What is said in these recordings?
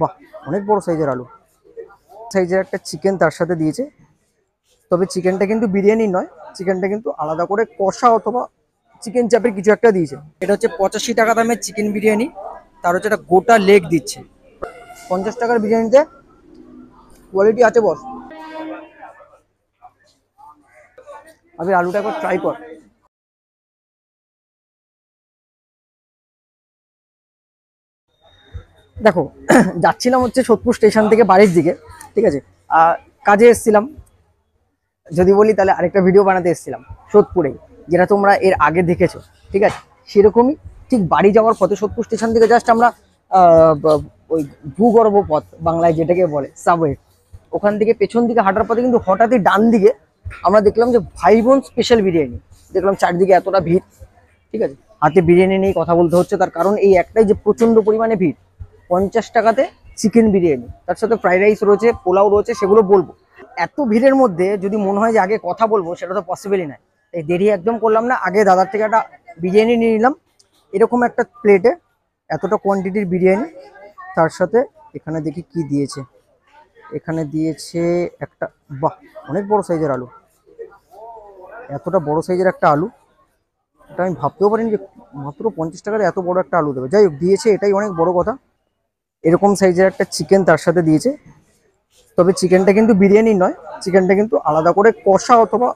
বাহ, অনেক বড় সাইজের আলু, সাইজের একটা চিকেন তার সাথে দিয়েছে। তবে চিকেনটা কিন্তু বিরিয়ানি নয়, চিকেনটা কিন্তু আলাদা করে কষা অথবা চিকেন চাপের কিছু একটা দিয়েছে। এটা হচ্ছে 85 টাকা দামের চিকেন বিরিয়ানি, তার হচ্ছে একটা গোটা লেগ দিচ্ছে। 50 টাকার বিরিয়ানিতে কোয়ালিটি আছে বস। আমি আলুটা একবার ট্রাই কর। দেখো, যাচ্ছিলাম হচ্ছে সোদপুর স্টেশন থেকে বাড়ির দিকে, ঠিক আছে। কাজে এসেছিলাম, যদি বলি তাহলে আরেকটা ভিডিও বানাতে এসেছিলাম সোদপুরে, যেটা তোমরা এর আগে দেখেছো, ঠিক আছে। সেরকমই ঠিক বাড়ি যাওয়ার পথে সোদপুর স্টেশন থেকে জাস্ট আমরা ওই ভূগর্ভ পথ বাংলায় যেটাকে বলে সাবওয়ে, ওখান থেকে পেছন দিকে হাঁটার পথে কিন্তু হঠাৎই ডান দিকে আমরা দেখলাম যে ভাই বোন স্পেশাল বিরিয়ানি। দেখলাম চারদিকে এতটা ভিড়, ঠিক আছে। হাতে বিরিয়ানি নিয়ে কথা বলতে হচ্ছে, তার কারণ এই একটাই যে প্রচন্ড পরিমাণে ভিড়। 50 টাকাতে চিকেন বিরিয়ানি, তার সাথে ফ্রাইড রাইস রয়েছে, পোলাও রয়েছে, সেগুলো বলবো। এত ভিড়ের মধ্যে যদি মনে হয় যে আগে কথা বলবো, সেটা তো পসিবলই নয়। তাই দেরি একদম করলাম না, আগে দাদার থেকে একটা বিরিয়ানি নিয়ে নিলাম। এরকম একটা প্লেটে এতটা কোয়ান্টিটির বিরিয়ানি, তার সাথে এখানে দেখি কি দিয়েছে। এখানে দিয়েছে একটা, বাহ, অনেক বড় সাইজের আলু, এতটা বড় সাইজের একটা আলু, এটা আমি ভাবতেও পারিনি যে মাত্র 50 টাকার এত বড় একটা আলু দেবে। যাই হোক, দিয়েছে, এটাই অনেক বড় কথা। এরকম সাইজের একটা চিকেন তার সাথে দিয়েছে। তবে চিকেনটা কিন্তু বিরিয়ানি নয়, চিকেনটা কিন্তু আলাদা করে কষা অথবা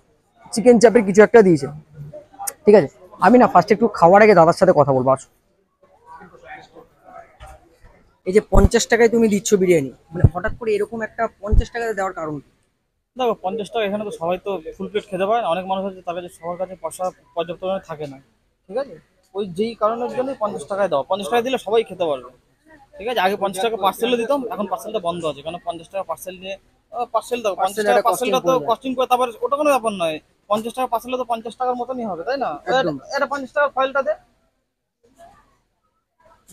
চিকেন চাপের কিছু একটা দিয়েছে, ঠিক আছে। আমি না ফার্স্ট একটু খাওয়ার আগে দাদার সাথে কথা বলবো, আসো। এই যে 50 টাকায় তুমি দিচ্ছ বিরিয়ানি, মানে হঠাৎ করে এরকম একটা 50 টাকায় দেওয়ার কারণ কি? দেখো 50 টাকা, এখানে তো সবাই তো ফুল প্লেট খেতে পারে না। অনেক মানুষ আছে তার কাছে, সবার কাছে পয়সা পর্যাপ্ত পরিমাণে থাকে না, ঠিক আছে। ওই যেই কারণের জন্যই 50 টাকায় দাও। 50 টাকা দিলে সবাই খেতে পারবে, ঠিক আছে। আগে 50 টাকা পার্সেলও দিতাম, এখন পার্সেলটা বন্ধ আছে, কারণ 50 টাকা পার্সেল নিয়ে পার্সেল দাও। পঞ্চাশ পার্সেলের টাকা একটা কস্টিং পার্সেলটা তো পড়ে যায়। কস্টিং করে, তারপর ওটা কোনো ব্যাপার নয়। 50 টাকা পার্সেলটা তো 50 টাকার মতনই হবে, তাই না? একদম। এটা 50 টাকার ফয়েলটা দে,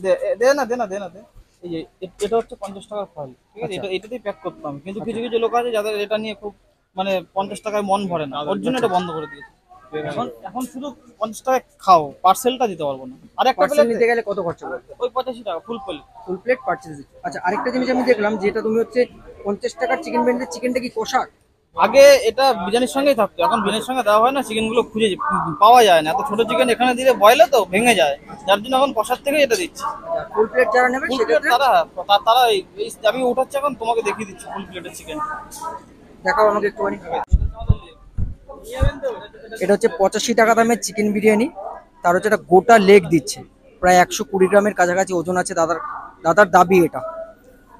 দে দে না, দে না, দে না, দে। এই যে এটা হচ্ছে 50 টাকার ফয়েল, ঠিক আছে। আচ্ছা এটাতেই প্যাক করতাম, কিন্তু আচ্ছা। কিছু কিছু লোক আছে যাদের এটা নিয়ে খুব, মানে 50 টাকায় মন ভরে না, ওর জন্য আচ্ছা, এটা বন্ধ করে দিয়েছে। এখন এখন শুধু 50 টাকায় খাও, পার্সেলটা দিতে পারবো না। আর একটা পার্সেল প্লেট দে, নিতে গেলে কত খরচা পড়বে? ওই 85 টাকা full plate. Full plate purchase দিচ্ছ, আচ্ছা। আরেকটা জিনিস আমি দেখলাম, যেটা তুমি হচ্ছে 50 টাকার চিকেন বিরিয়ানিতে চিকেনটা কি কষা? আগে এটা বিরিয়ানির সঙ্গেই থাকতো, এখন বিরিয়ানির সঙ্গে দেওয়া হয় না। চিকেন গুলো খুঁজে পাওয়া যায় না, এত ছোট চিকেন এখানে দিলে বয়লে তো ভেঙে যায়, যার জন্য এখন কষার থেকে এটা দিচ্ছি। ফুল প্লেট যারা নেবে ফুল প্লেট সেক্ষেত্রে তারা, তারা আমি উঠাচ্ছি এখন, তোমাকে দেখিয়ে দিচ্ছি ফুল প্লেটের চিকেন। দেখাও আমাকে একটুখানি। এটা হচ্ছে 85 টাকা দামের চিকেন বিরিয়ানি, তার হচ্ছে একটা গোটা লেগ দিচ্ছে। প্রায় 120 গ্রামের কাছাকাছি ওজন আছে দাদার। দাদার দাবি এটা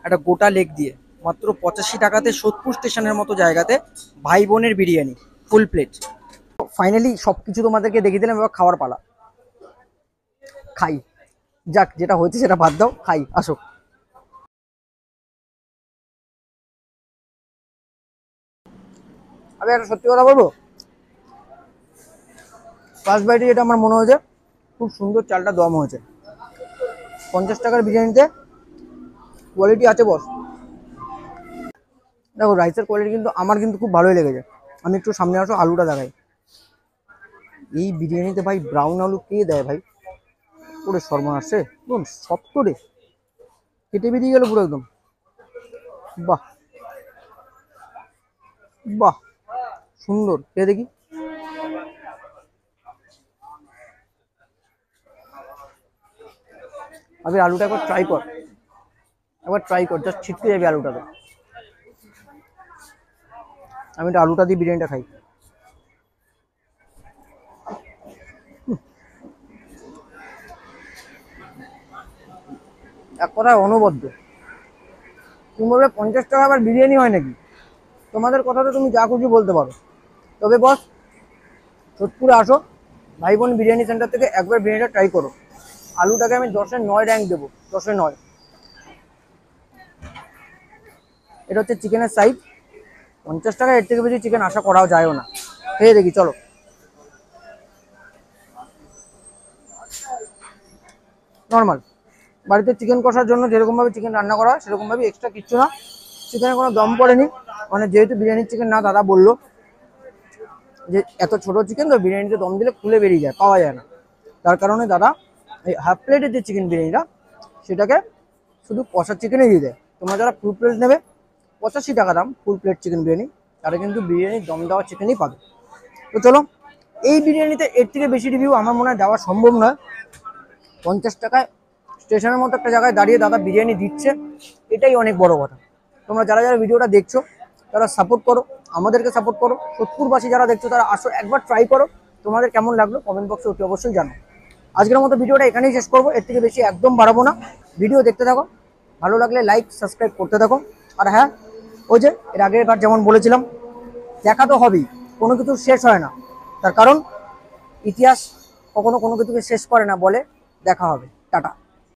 একটা গোটা লেগ দিয়ে মাত্র 85 টাকাতে সোদপুর স্টেশনের মতো জায়গাতে ভাই বোনের বিরিয়ানি ফুল প্লেট। ফাইনালি সবকিছু তোমাদেরকে দেখিয়ে দিলাম, এবার খাওয়ার পালা। খাই, যাক, যেটা হয়েছে সেটা বাদ দাও, খাই, আসো। আমি একটা সত্যি কথা বলবো, ফার্স্ট বাইটে যেটা আমার মনে হয়েছে, খুব সুন্দর চালটা দম হয়েছে। 50 টাকার বিরিয়ানিতে কোয়ালিটি আছে বস। দেখো, রাইসের কোয়ালিটি কিন্তু আমার কিন্তু খুব ভালোই লেগেছে। আমি একটু সামনে আসো, আলুটা দেখাই। এই বিরিয়ানিতে ভাই ব্রাউন আলু কে দেয় ভাই? পুরো শর্মা আসছে, একদম শক্ত রে, কেটে বেরিয়ে গেল পুরো একদম। বাহ বাহ, সুন্দর, কে দেখি। আমি আলুটা একবার ট্রাই কর, একবার ট্রাই কর, জাস্ট ছিটকে যাবে আলুটাতে। আমি এটা আলুটা দিয়ে বিরিয়ানিটা খাই। এক কথায় অনবদ্য। তুমি বলবে 50 টাকা আবার বিরিয়ানি হয় নাকি? তোমাদের কথাতে তুমি যা খুশি বলতে পারো, তবে বস সোদপুরে আসো, ভাই বোন বিরিয়ানি সেন্টার থেকে একবার বিরিয়ানিটা ট্রাই করো। আলুটাকে আমি 10-এ 9 র্যাঙ্ক দেবো, 10-এ 9। এটা হচ্ছে চিকেনের সাইজ। 50 টাকা এর থেকে বেশি চিকেন আশা করাও যায়ও না। খেয়ে দেখি, চলো। নর্মাল বাড়িতে চিকেন কষার জন্য যেরকমভাবে চিকেন রান্না করা হয় সেরকমভাবে, এক্সট্রা কিচ্ছু না। চিকেনে কোনো দম পড়েনি, মানে যেহেতু বিরিয়ানির চিকেন না, দাদা বললো যে এত ছোট চিকেন তো বিরিয়ানিতে দম দিলে খুলে বেরিয়ে যায়, পাওয়া যায় না। তার কারণে দাদা এই হাফ প্লেটের যে চিকেন বিরিয়ানিটা, সেটাকে শুধু কষা চিকেনই দিয়ে দেয়। তোমরা যারা ফুল প্লেট নেবে 85 টাকা দাম ফুল প্লেট চিকেন বিরিয়ানি, তারা কিন্তু বিরিয়ানির দম দেওয়া চিকেনই পাবে। তো চলো, এই বিরিয়ানিতে এর থেকে বেশি রিভিউ আমার মনে হয় দেওয়া সম্ভব নয়। 50 টাকায় স্টেশনের মতো একটা জায়গায় দাঁড়িয়ে দাদা বিরিয়ানি দিচ্ছে, এটাই অনেক বড় কথা। তোমরা যারা যারা ভিডিওটা দেখছো তারা সাপোর্ট করো, আমাদেরকে সাপোর্ট করো। সোদপুরবাসী যারা দেখছো তারা আসো, একবার ট্রাই করো। তোমাদের কেমন লাগলো কমেন্ট বক্সে অতি অবশ্যই জানো। আজকের মতো ভিডিওটা এখানেই শেষ করবো, এর থেকে বেশি একদম বাড়াবো না। ভিডিও দেখতে থাকো, ভালো লাগলে লাইক সাবস্ক্রাইব করতে থাকো। আর হ্যাঁ, ওই যে এর আগের বার যেমন বলেছিলাম, দেখা তো হবেই, কোনো কিছু শেষ হয় না। তার কারণ ইতিহাস কখনো কোনো কিছুকে শেষ করে না, বলে দেখা হবে। টাটা।